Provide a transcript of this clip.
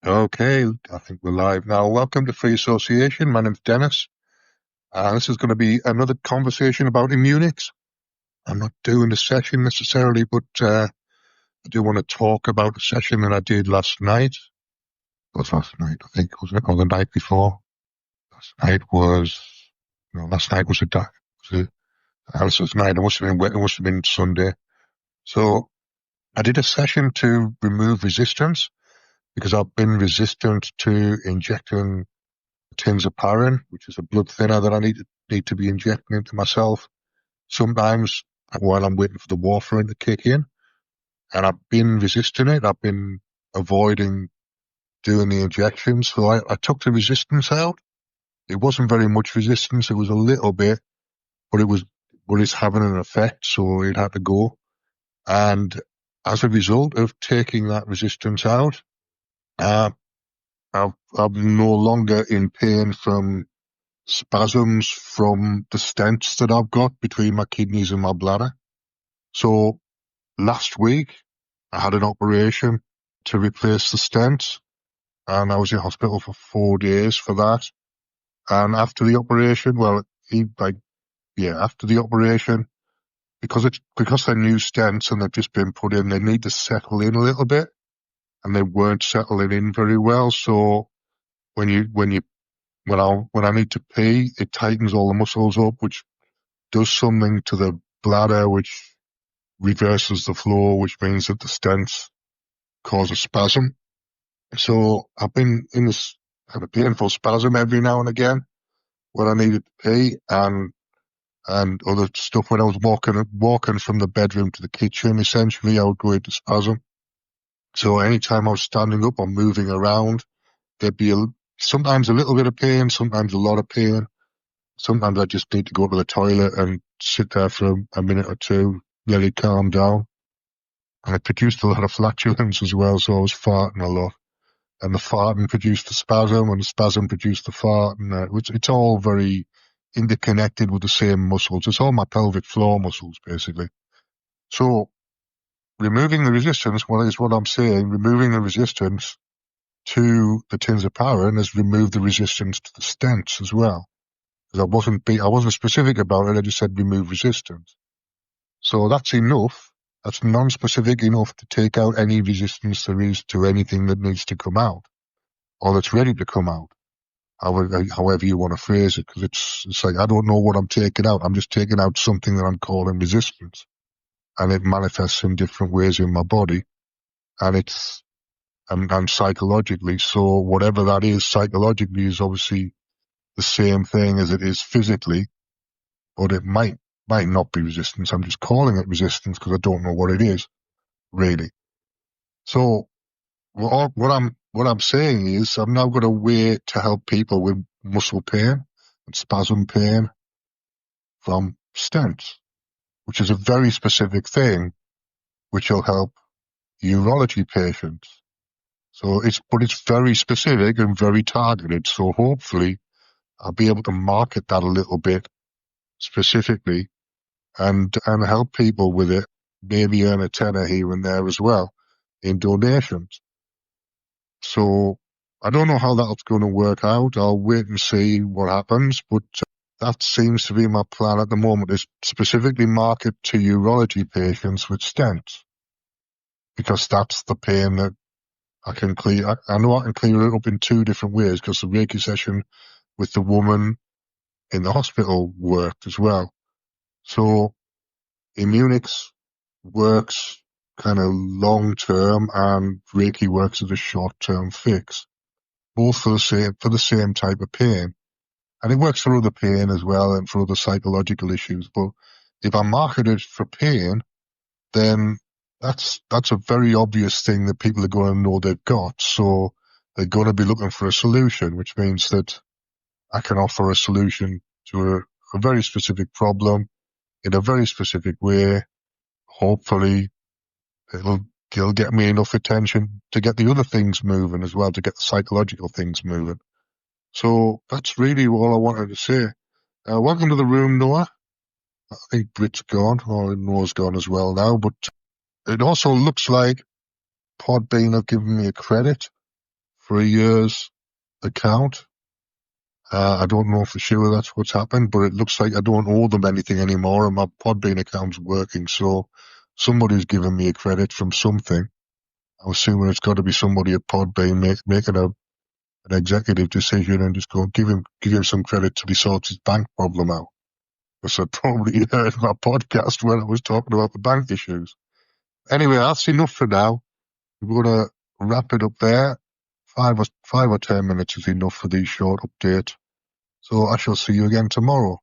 Okay, I think we're live now. Welcome to Free Association. My name's Dennis. This is going to be another conversation about immunics. I'm not doing a session necessarily, but I do want to talk about a session that I did last night. It was last night, I think, wasn't it? Or the night before. Last night was a Alice's night. It must have been Sunday. So I did a session to remove resistance because I've been resistant to injecting tinzaparin, which is a blood thinner that I need to be injecting into myself sometimes while I'm waiting for the warfarin to kick in. And I've been resisting it. I've been avoiding doing the injections. So I took the resistance out. It wasn't very much resistance. It was a little bit, but it's having an effect. So it had to go. And as a result of taking that resistance out, I'm no longer in pain from spasms from the stents that I've got between my kidneys and my bladder. So last week I had an operation to replace the stents, and I was in hospital for 4 days for that. And after the operation, after the operation, because they're new stents and they've just been put in, they need to settle in a little bit, and they weren't settling in very well. So when I need to pee, it tightens all the muscles up, which does something to the bladder, which reverses the flow, which means that the stents cause a spasm. So I've been in this kind of painful spasm every now and again when I needed to pee and other stuff. When I was walking from the bedroom to the kitchen, essentially I would go into spasm. So anytime I was standing up or moving around, there'd be sometimes a little bit of pain, sometimes a lot of pain. Sometimes I just need to go to the toilet and sit there for a minute or two, let it calm down. And it produced a lot of flatulence as well, so I was farting a lot. And the farting produced the spasm, and the spasm produced the fart, and it's all very interconnected with the same muscles. It's all my pelvic floor muscles, basically. So removing the resistance, what I'm saying, removing the resistance to the tinzaparin has removed the resistance to the stents as well. Because I wasn't specific about it, I just said remove resistance. So that's enough. That's non-specific enough to take out any resistance there is to anything that needs to come out, or that's ready to come out, however you want to phrase it, because it's like I don't know what I'm taking out. I'm just taking out something that I'm calling resistance, and it manifests in different ways in my body, and and psychologically. So whatever that is psychologically is obviously the same thing as it is physically, but it might not be resistance. I'm just calling it resistance because I don't know what it is, really. So what I'm saying is I've now got a way to help people with muscle pain and spasm pain from stents, which is a very specific thing, which will help urology patients. But it's very specific and very targeted. So hopefully I'll be able to market that a little bit specifically and help people with it, maybe earn a tenner here and there as well in donations. So I don't know how that's going to work out. I'll wait and see what happens, but that seems to be my plan at the moment, is specifically market to urology patients with stents, because that's the pain that I can clear. I know I can clear it up in two different ways, because the Reiki session with the woman in the hospital worked as well. So Immunix works kind of long term, and Reiki works as a short term fix, both for the same type of pain. And it works for other pain as well and for other psychological issues. But if I market it for pain, then that's a very obvious thing that people are going to know they've got. So they're going to be looking for a solution, which means that I can offer a solution to a very specific problem in a very specific way. Hopefully it'll get me enough attention to get the other things moving as well, to get the psychological things moving. So that's really all I wanted to say. Welcome to the room, Noah. I think Brit's gone, or Noah's gone as well now, but it also looks like Podbean have given me a credit for a year's account. I don't know for sure that's what's happened, but it looks like I don't owe them anything anymore, and my Podbean account's working. So somebody's given me a credit from something. I'm assuming it's got to be somebody at Podbean making an executive decision and just go give him some credit till he sorts his bank problem out. Because I probably heard my podcast when I was talking about the bank issues. Anyway, that's enough for now. We're going to wrap it up there. 5 or 10 minutes is enough for these short updates. So I shall see you again tomorrow.